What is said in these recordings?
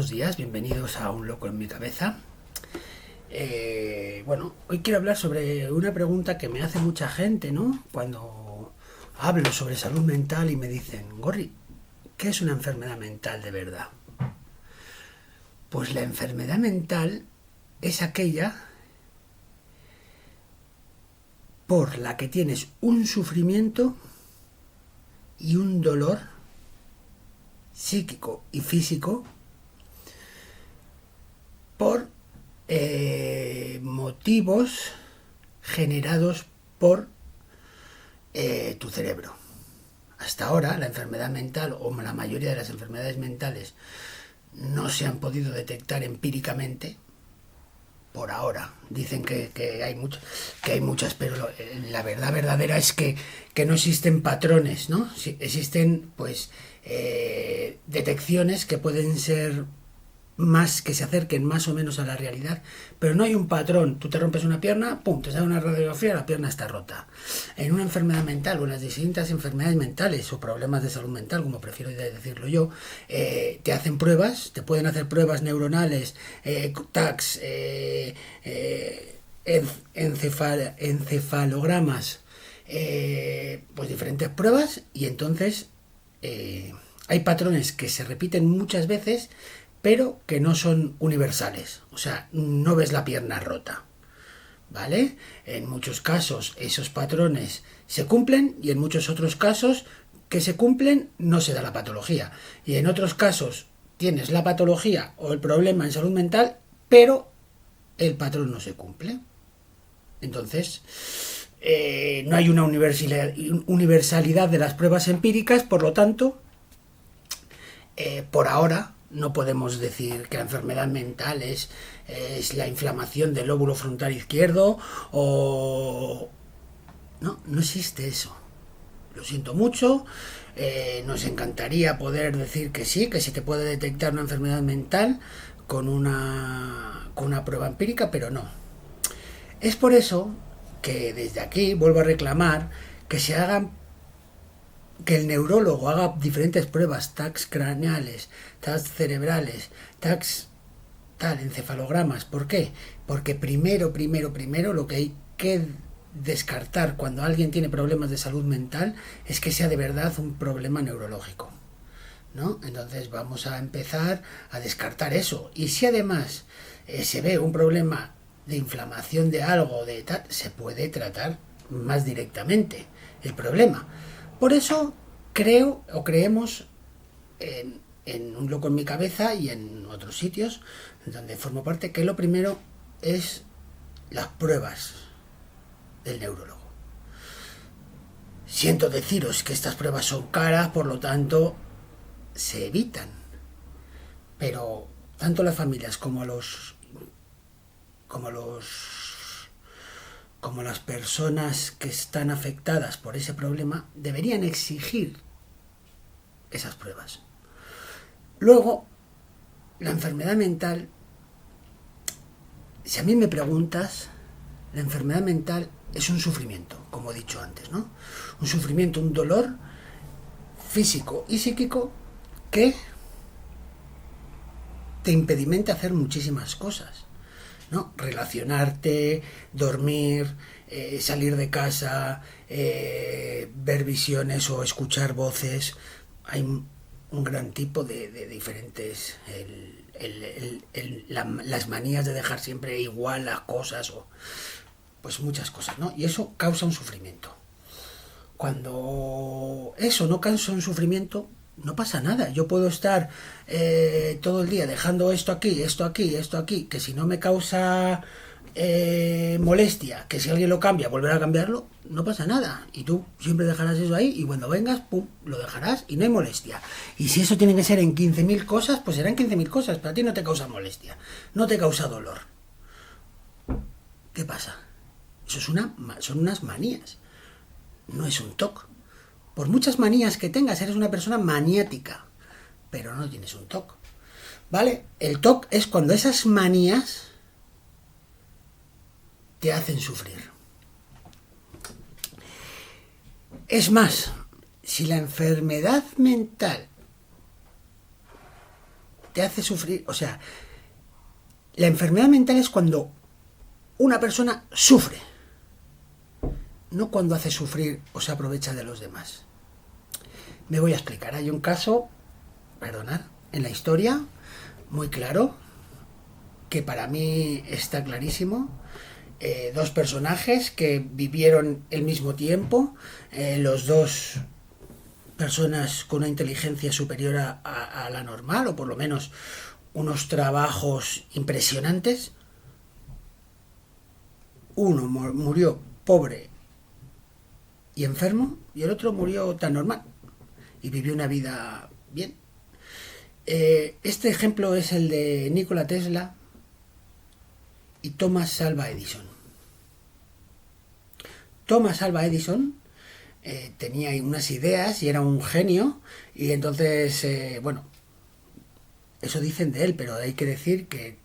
buenos días, bienvenidos a Un Loco en mi Cabeza. Hoy quiero hablar sobre una pregunta que me hace mucha gente, ¿no? Cuando hablo sobre salud mental y me dicen, Gorri, ¿qué es una enfermedad mental de verdad? Pues la enfermedad mental es aquella por la que tienes un sufrimiento y un dolor psíquico y físico por motivos generados por tu cerebro. Hasta ahora la enfermedad mental o la mayoría de las enfermedades mentales no se han podido detectar empíricamente. Por ahora dicen que hay muchas, pero la verdad verdadera es que no existen patrones, ¿no? Sí, existen detecciones que pueden ser más, que se acerquen más o menos a la realidad, pero no hay un patrón. Tú te rompes una pierna, pum, te sale una radiografía, la pierna está rota. En una enfermedad mental o en las distintas enfermedades mentales o problemas de salud mental, como prefiero decirlo yo, te hacen pruebas, te pueden hacer pruebas neuronales, TACs, encefalogramas, pues diferentes pruebas, y entonces hay patrones que se repiten muchas veces pero que no son universales. O sea, no ves la pierna rota, ¿vale? En muchos casos esos patrones se cumplen y en muchos otros casos que se cumplen no se da la patología. Y en otros casos tienes la patología o el problema en salud mental, pero el patrón no se cumple. Entonces, no hay una universalidad de las pruebas empíricas, por lo tanto, por ahora no podemos decir que la enfermedad mental es la inflamación del lóbulo frontal izquierdo o... No existe eso. Lo siento mucho. Nos encantaría poder decir que sí, que se te puede detectar una enfermedad mental con una prueba empírica, pero no. Es por eso que desde aquí vuelvo a reclamar que se hagan, que el neurólogo haga diferentes pruebas, TACs craneales, TACs cerebrales, TACs encefalogramas. ¿Por qué? Porque primero lo que hay que descartar cuando alguien tiene problemas de salud mental es que sea de verdad un problema neurológico, ¿no? Entonces vamos a empezar a descartar eso. Y si además se ve un problema de inflamación de algo, de tal, se puede tratar más directamente el problema. Por eso creemos en Un Loco en mi Cabeza y en otros sitios donde formo parte, que lo primero es las pruebas del neurólogo. Siento deciros que estas pruebas son caras, por lo tanto se evitan, pero tanto las familias como las personas que están afectadas por ese problema deberían exigir esas pruebas. Luego, la enfermedad mental, si a mí me preguntas, la enfermedad mental es un sufrimiento, como he dicho antes, ¿no? Un sufrimiento, un dolor físico y psíquico que te impedimenta hacer muchísimas cosas, ¿no? Relacionarte, dormir, salir de casa, ver visiones o escuchar voces. Hay un gran tipo de diferentes... las manías de dejar siempre igual las cosas, o pues muchas cosas, ¿no? Y eso causa un sufrimiento. Cuando eso no causa un sufrimiento, no pasa nada. Yo puedo estar todo el día dejando esto aquí, que si no me causa molestia, que si alguien lo cambia, volver a cambiarlo, no pasa nada. Y tú siempre dejarás eso ahí y cuando vengas, pum, lo dejarás y no hay molestia. Y si eso tiene que ser en 15.000 cosas, pues serán 15.000 cosas, pero a ti no te causa molestia, no te causa dolor. ¿Qué pasa? Eso son unas manías. No es un TOC. Por muchas manías que tengas, eres una persona maniática, pero no tienes un TOC, ¿vale? El TOC es cuando esas manías te hacen sufrir. Es más, si la enfermedad mental te hace sufrir. O sea, la enfermedad mental es cuando una persona sufre, no cuando hace sufrir o se aprovecha de los demás. Me voy a explicar. Hay un caso, perdonad, en la historia, muy claro, que para mí está clarísimo. Dos personajes que vivieron el mismo tiempo, los dos personas con una inteligencia superior a la normal, o por lo menos unos trabajos impresionantes. Uno murió pobre y enfermo, y el otro murió tan normal y vivió una vida bien. Este ejemplo es el de Nikola Tesla y Thomas Alva Edison. Thomas Alva Edison tenía unas ideas y era un genio, y entonces, bueno, eso dicen de él, pero hay que decir que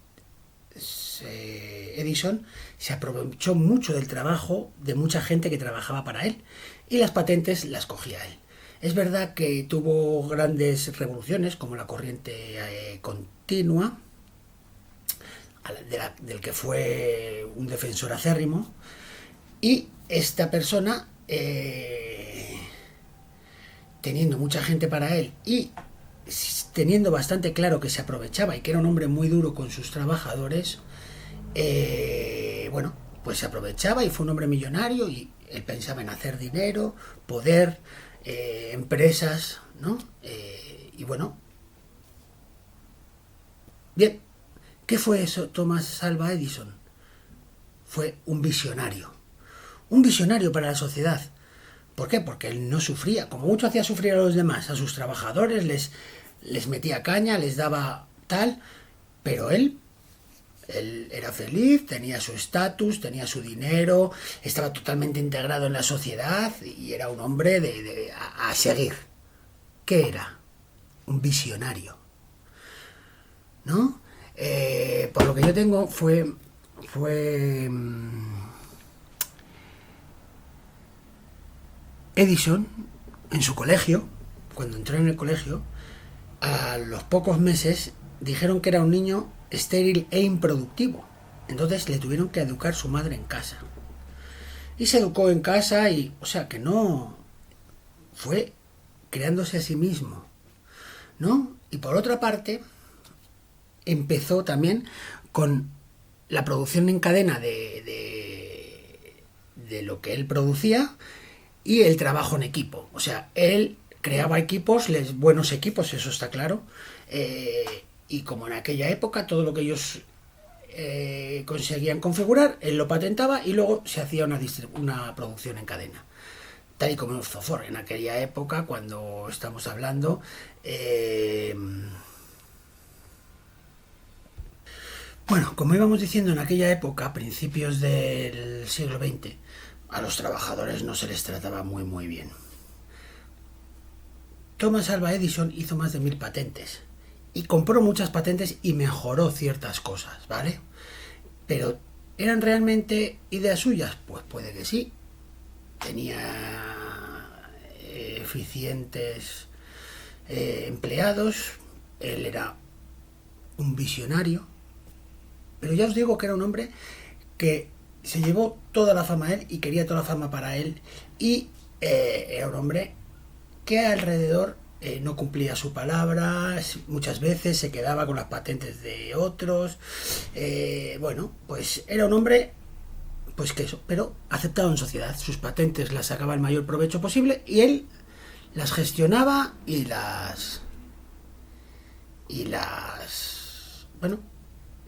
Edison se aprovechó mucho del trabajo de mucha gente que trabajaba para él, y las patentes las cogía él. Es verdad que tuvo grandes revoluciones, como la corriente continua, del que fue un defensor acérrimo, y esta persona, teniendo mucha gente para él y teniendo bastante claro que se aprovechaba y que era un hombre muy duro con sus trabajadores, bueno, pues se aprovechaba y fue un hombre millonario, y él pensaba en hacer dinero, poder, empresas, ¿no? Y bueno, bien, ¿qué fue eso Thomas Alva Edison? Fue un visionario para la sociedad. ¿Por qué? Porque él no sufría, como mucho hacía sufrir a los demás, a sus trabajadores, les metía caña, les daba tal, pero él era feliz, tenía su estatus, tenía su dinero, estaba totalmente integrado en la sociedad y era un hombre a seguir. ¿Qué era? Un visionario, ¿no? Por lo que yo tengo fue Edison, en su colegio, cuando entró en el colegio, a los pocos meses dijeron que era un niño estéril e improductivo. Entonces le tuvieron que educar su madre en casa. Y se educó en casa, y, o sea, que no fue creándose a sí mismo, ¿no? Y por otra parte, empezó también con la producción en cadena de lo que él producía, y el trabajo en equipo. O sea, él creaba equipos, buenos equipos, eso está claro, y como en aquella época todo lo que ellos conseguían configurar, él lo patentaba y luego se hacía una producción en cadena. Tal y como hizo Ford en aquella época, cuando estamos hablando... Bueno, como íbamos diciendo, en aquella época, a principios del siglo XX, a los trabajadores no se les trataba muy bien. Thomas Alva Edison hizo más de 1000 patentes y compró muchas patentes y mejoró ciertas cosas, ¿vale? Pero ¿eran realmente ideas suyas? Pues puede que sí. Tenía eficientes empleados, él era un visionario, pero ya os digo que era un hombre que se llevó toda la fama a él y quería toda la fama para él, y era un hombre que alrededor no cumplía su palabra, muchas veces se quedaba con las patentes de otros, bueno, pues era un hombre, pues que eso, pero aceptado en sociedad. Sus patentes las sacaba el mayor provecho posible y él las gestionaba y bueno,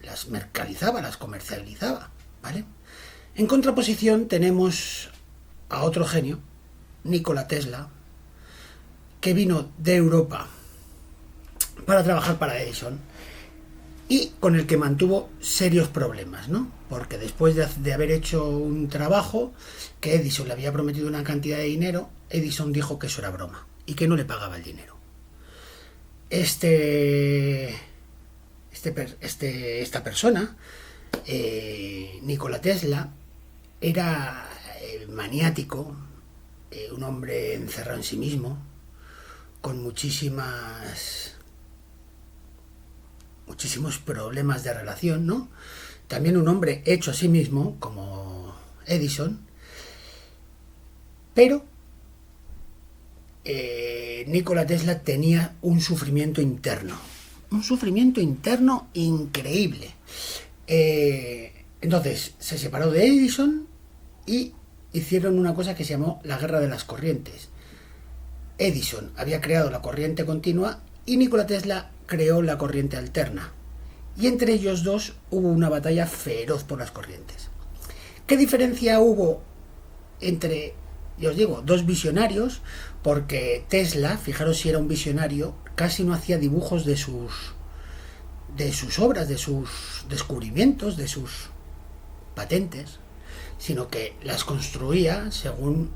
las mercantilizaba, las comercializaba, ¿vale? En contraposición tenemos a otro genio, Nikola Tesla, que vino de Europa para trabajar para Edison y con el que mantuvo serios problemas, ¿no? Porque después de haber hecho un trabajo que Edison le había prometido una cantidad de dinero, Edison dijo que eso era broma y que no le pagaba el dinero. Esta persona, Nikola Tesla, era maniático, un hombre encerrado en sí mismo, con muchísimas muchísimos problemas de relación, ¿no? También un hombre hecho a sí mismo, como Edison, pero Nikola Tesla tenía un sufrimiento interno increíble. Entonces se separó de Edison y hicieron una cosa que se llamó la guerra de las corrientes. Edison había creado la corriente continua y Nikola Tesla creó la corriente alterna. Y entre ellos dos hubo una batalla feroz por las corrientes. ¿Qué diferencia hubo entre, ya os digo, dos visionarios? Porque Tesla, fijaros si era un visionario, casi no hacía dibujos de sus obras, de sus descubrimientos, de sus patentes, sino que las construía según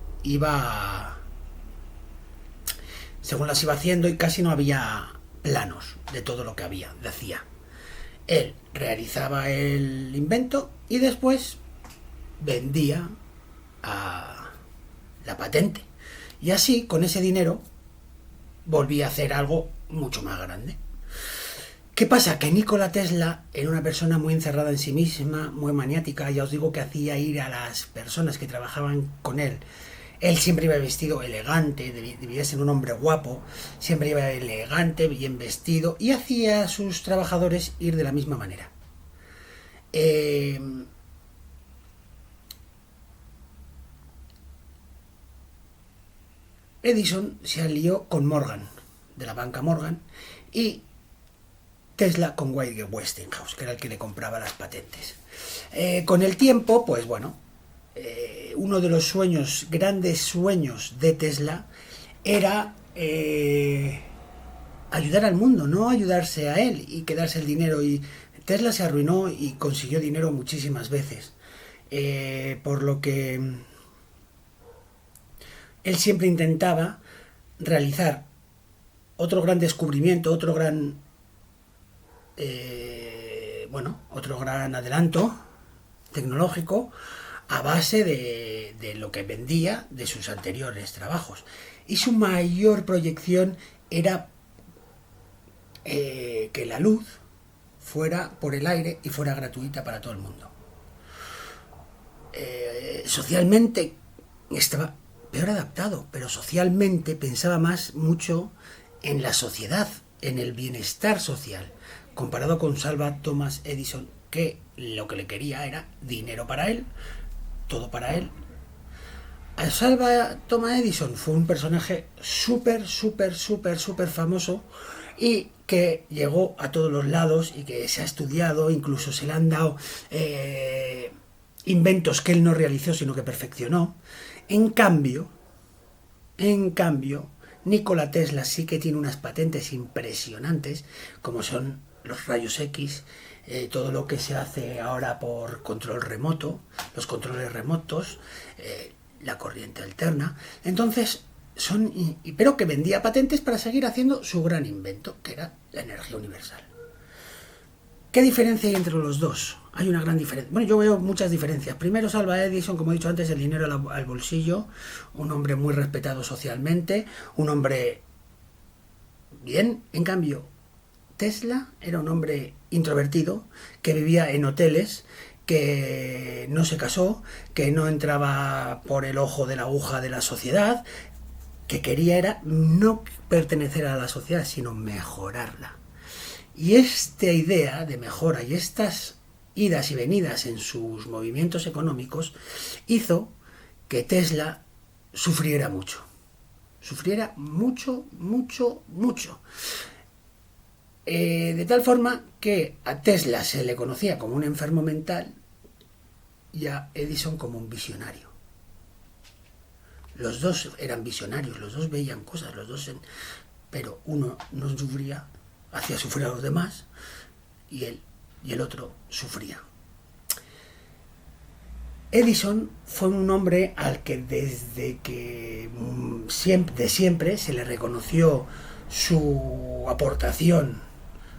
las iba haciendo, y casi no había planos de todo lo que hacía. Él realizaba el invento y después vendía a la patente. Y así, con ese dinero, volvía a hacer algo mucho más grande. ¿Qué pasa? Que Nikola Tesla era una persona muy encerrada en sí misma, muy maniática. Ya os digo que hacía ir a las personas que trabajaban con él. Él siempre iba vestido elegante, debía ser un hombre guapo, siempre iba elegante, bien vestido, y hacía a sus trabajadores ir de la misma manera. Edison se alió con Morgan, de la banca Morgan, y Tesla con Westinghouse, que era el que le compraba las patentes. Con el tiempo, pues bueno, uno de los grandes sueños de Tesla era ayudar al mundo, no ayudarse a él y quedarse el dinero. Y Tesla se arruinó y consiguió dinero muchísimas veces. Por lo que él siempre intentaba realizar otro gran descubrimiento, otro gran adelanto tecnológico a base de lo que vendía de sus anteriores trabajos. Y su mayor proyección era que la luz fuera por el aire y fuera gratuita para todo el mundo. Socialmente estaba peor adaptado, pero socialmente pensaba mucho en la sociedad, en el bienestar social, comparado con Thomas Edison, que lo que le quería era dinero para él, todo para él. Thomas Edison fue un personaje súper famoso y que llegó a todos los lados y que se ha estudiado, incluso se le han dado inventos que él no realizó, sino que perfeccionó. En cambio, Nikola Tesla sí que tiene unas patentes impresionantes, como son los rayos X, todo lo que se hace ahora por control remoto, los controles remotos, la corriente alterna. Entonces, pero que vendía patentes para seguir haciendo su gran invento, que era la energía universal. ¿Qué diferencia hay entre los dos? Hay una gran diferencia. Bueno, yo veo muchas diferencias. Primero, Edison, como he dicho antes, el dinero al bolsillo, un hombre muy respetado socialmente, un hombre bien. En cambio, Tesla era un hombre introvertido, que vivía en hoteles, que no se casó, que no entraba por el ojo de la aguja de la sociedad, que quería era no pertenecer a la sociedad, sino mejorarla. Y esta idea de mejora y estas idas y venidas en sus movimientos económicos hizo que Tesla sufriera mucho. De tal forma que a Tesla se le conocía como un enfermo mental y a Edison como un visionario. Los dos eran visionarios, los dos veían cosas, pero uno no sufría, hacía sufrir a los demás, y el otro sufría. Edison fue un hombre al que desde que siempre se le reconoció su aportación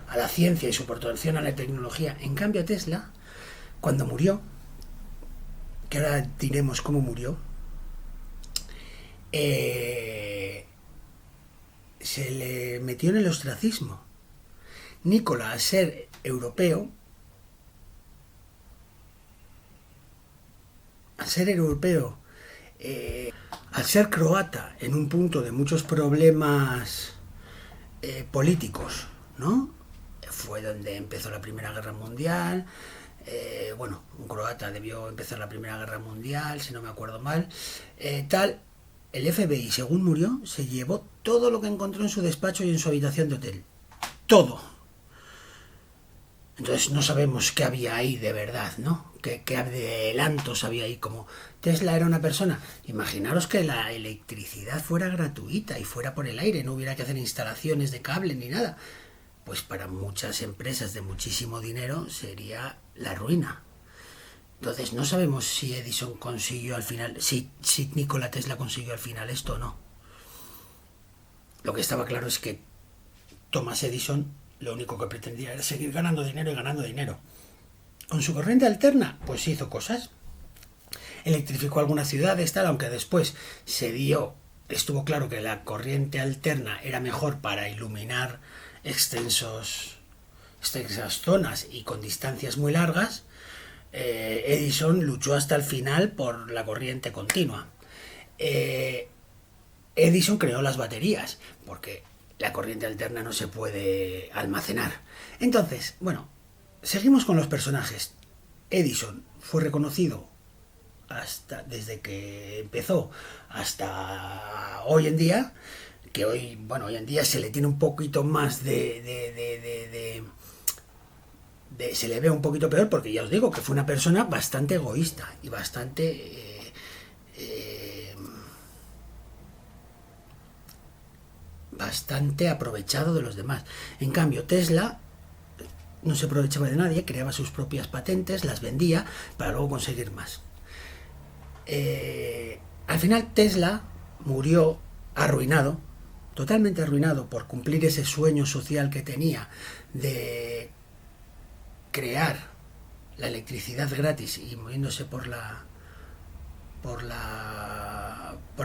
a la ciencia y su aportación a la tecnología. En cambio, Tesla, cuando murió, que ahora diremos cómo murió, se le metió en el ostracismo. Nikola, al ser europeo, al ser croata, en un punto de muchos problemas políticos, ¿no? Fue donde empezó la Primera Guerra Mundial. Bueno, un croata debió empezar la Primera Guerra Mundial, si no me acuerdo mal. El FBI, según murió, se llevó todo lo que encontró en su despacho y en su habitación de hotel. Todo. Entonces no sabemos qué había ahí de verdad, ¿no? ¿Qué adelantos había ahí? Como Tesla era una persona. Imaginaros que la electricidad fuera gratuita y fuera por el aire, no hubiera que hacer instalaciones de cable ni nada. Pues para muchas empresas de muchísimo dinero sería la ruina. Entonces no sabemos si Edison consiguió al final, si Nikola Tesla consiguió al final esto o no. Lo que estaba claro es que Thomas Edison lo único que pretendía era seguir ganando dinero y ganando dinero. Con su corriente alterna, pues hizo cosas. Electrificó algunas ciudades, tal, aunque después estuvo claro que la corriente alterna era mejor para iluminar extensas zonas y con distancias muy largas. Edison luchó hasta el final por la corriente continua. Edison creó las baterías, porque la corriente alterna no se puede almacenar. Entonces, bueno, seguimos con los personajes. Edison fue reconocido desde que empezó hasta hoy en día, que hoy en día se le tiene un poquito más se le ve un poquito peor, porque ya os digo que fue una persona bastante egoísta y bastante aprovechado de los demás. En cambio, Tesla no se aprovechaba de nadie, creaba sus propias patentes, las vendía para luego conseguir más. Al final Tesla murió arruinado, totalmente arruinado por cumplir ese sueño social que tenía de crear la electricidad gratis y moviéndose por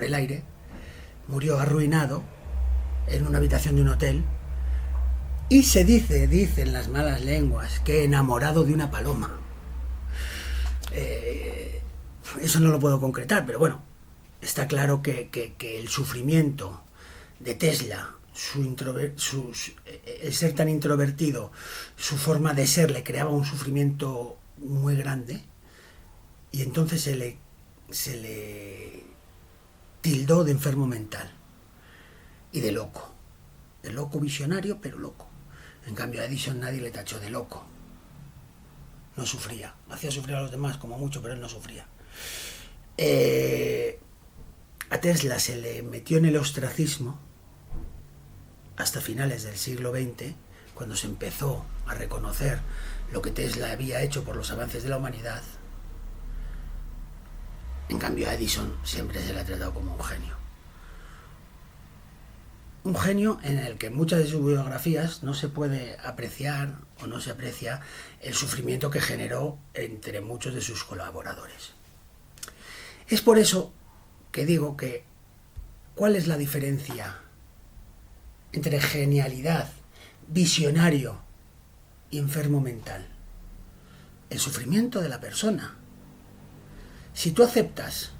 el aire. Murió arruinado en una habitación de un hotel, y dicen las malas lenguas, que enamorado de una paloma. Eso no lo puedo concretar, pero bueno, está claro que el sufrimiento de Tesla, el ser tan introvertido, su forma de ser le creaba un sufrimiento muy grande, y entonces se le tildó de enfermo mental y de loco visionario, pero loco. En cambio a Edison nadie le tachó de loco, no sufría, hacía sufrir a los demás como mucho, pero él no sufría. A Tesla se le metió en el ostracismo hasta finales del siglo XX, cuando se empezó a reconocer lo que Tesla había hecho por los avances de la humanidad. En cambio a Edison siempre se le ha tratado como un genio. Un genio en el que en muchas de sus biografías no se puede apreciar o no se aprecia el sufrimiento que generó entre muchos de sus colaboradores. Es por eso que digo que ¿cuál es la diferencia entre genialidad, visionario y enfermo mental? El sufrimiento de la persona. Si tú aceptas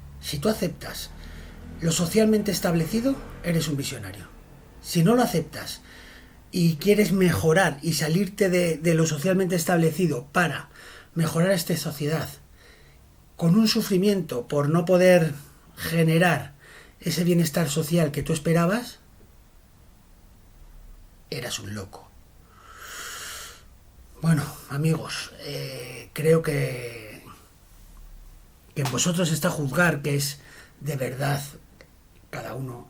lo socialmente establecido, eres un visionario. Si no lo aceptas y quieres mejorar y salirte de lo socialmente establecido para mejorar esta sociedad, con un sufrimiento por no poder generar ese bienestar social que tú esperabas, eras un loco. Bueno, amigos, creo que en vosotros está juzgar qué es de verdad cada uno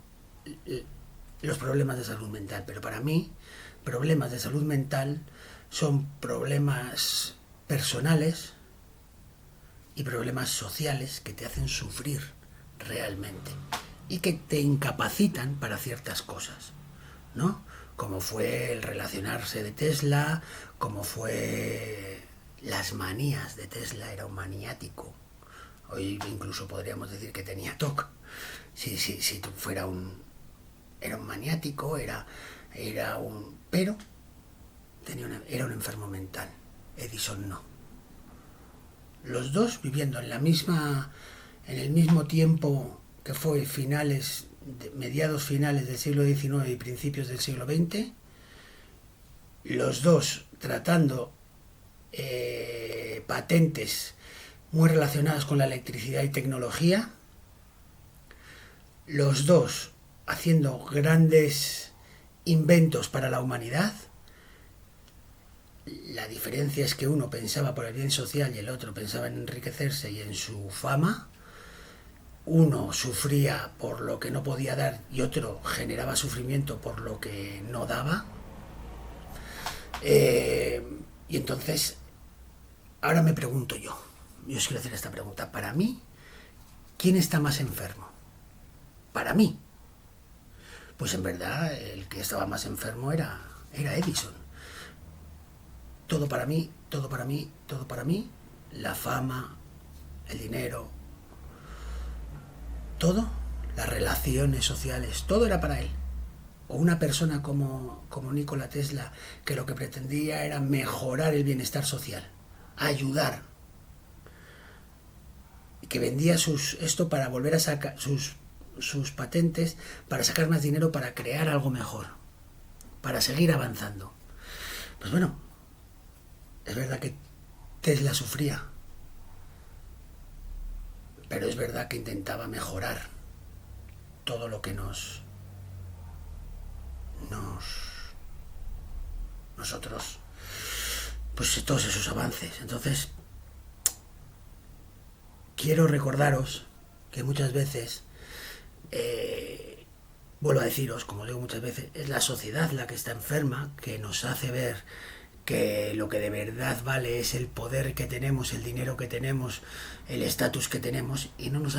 los problemas de salud mental, pero para mí problemas de salud mental son problemas personales y problemas sociales que te hacen sufrir realmente y que te incapacitan para ciertas cosas, ¿no? Como fue el relacionarse de Tesla, como fue las manías de Tesla, era un maniático. Hoy incluso podríamos decir que tenía TOC. Si tú era un maniático, pero era un enfermo mental. Edison no. Los dos viviendo en el mismo tiempo que fue mediados finales del siglo XIX y principios del siglo XX, los dos tratando patentes muy relacionadas con la electricidad y tecnología, los dos haciendo grandes inventos para la humanidad. La diferencia es que uno pensaba por el bien social y el otro pensaba en enriquecerse y en su fama. Uno sufría por lo que no podía dar y otro generaba sufrimiento por lo que no daba. Y entonces, ahora me pregunto yo os quiero hacer esta pregunta. Para mí, ¿quién está más enfermo? Para mí. Pues en verdad, el que estaba más enfermo era Edison. Todo para mí, todo para mí, todo para mí. La fama, el dinero, todo, las relaciones sociales, todo era para él. O una persona como Nikola Tesla, que lo que pretendía era mejorar el bienestar social, ayudar, que vendía esto para volver a sacar sus patentes, para sacar más dinero, para crear algo mejor, para seguir avanzando. Pues bueno, es verdad que Tesla sufría, pero es verdad que intentaba mejorar todo lo que nosotros, pues todos esos avances. Entonces, quiero recordaros que muchas veces, vuelvo a deciros, como digo muchas veces, es la sociedad la que está enferma, que nos hace ver que lo que de verdad vale es el poder que tenemos, el dinero que tenemos, el estatus que tenemos, y no nos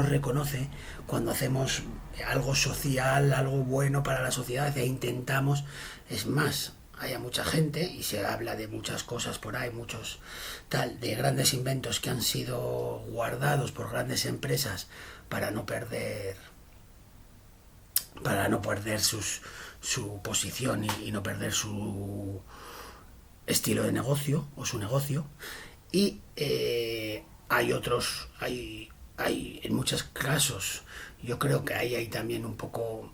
reconoce cuando hacemos algo social, algo bueno para la sociedad e intentamos. Es más, hay mucha gente y se habla de muchas cosas por ahí, de grandes inventos que han sido guardados por grandes empresas para no perder su posición y no perder su estilo de negocio o su negocio. Y hay en muchos casos, yo creo que ahí hay también un poco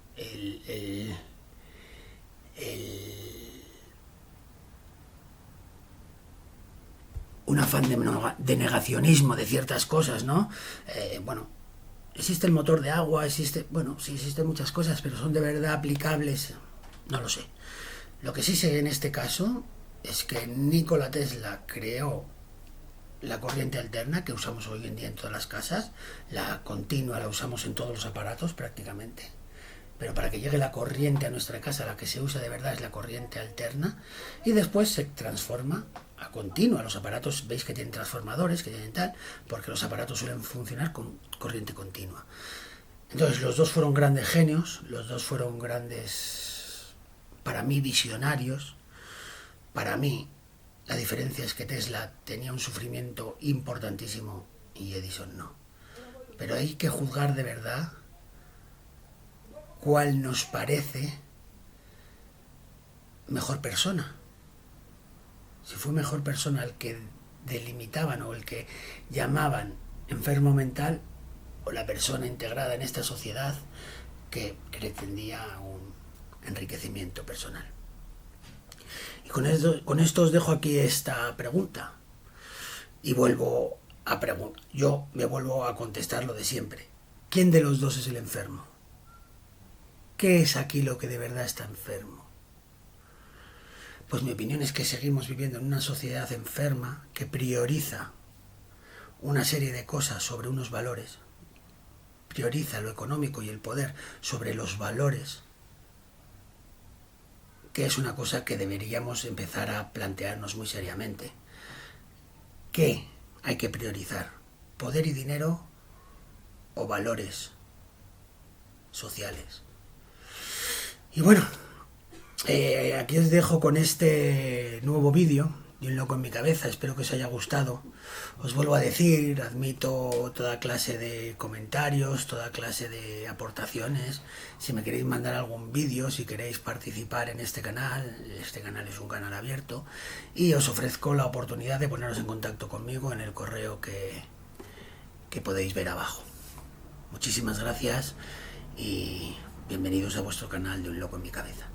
un afán de negacionismo de ciertas cosas, ¿no? Existe el motor de agua, sí existen muchas cosas, pero ¿son de verdad aplicables? No lo sé. Lo que sí sé en este caso es que Nikola Tesla creó la corriente alterna que usamos hoy en día en todas las casas. La continua la usamos en todos los aparatos prácticamente, pero para que llegue la corriente a nuestra casa, la que se usa de verdad es la corriente alterna, y después se transforma a continua. Los aparatos, veis que tienen transformadores, que tienen tal, porque los aparatos suelen funcionar con corriente continua. Entonces los dos fueron grandes genios, los dos fueron grandes, para mí, visionarios. Para mí, la diferencia es que Tesla tenía un sufrimiento importantísimo y Edison no. Pero hay que juzgar de verdad cuál nos parece mejor persona. Si fue mejor persona el que delimitaban o el que llamaban enfermo mental, o la persona integrada en esta sociedad que pretendía un enriquecimiento personal. Y con esto os dejo aquí esta pregunta. Y yo me vuelvo a contestar lo de siempre. ¿Quién de los dos es el enfermo? ¿Qué es aquí lo que de verdad está enfermo? Pues mi opinión es que seguimos viviendo en una sociedad enferma que prioriza una serie de cosas sobre unos valores. Prioriza lo económico y el poder sobre los valores, que es una cosa que deberíamos empezar a plantearnos muy seriamente. ¿Qué hay que priorizar? ¿Poder y dinero o valores sociales? Y bueno, aquí os dejo con este nuevo vídeo de Un Loco en mi Cabeza. Espero que os haya gustado. Os vuelvo a decir, admito toda clase de comentarios, toda clase de aportaciones. Si me queréis mandar algún vídeo, si queréis participar en este canal es un canal abierto, y os ofrezco la oportunidad de poneros en contacto conmigo en el correo que podéis ver abajo. Muchísimas gracias y bienvenidos a vuestro canal de Un Loco en mi Cabeza.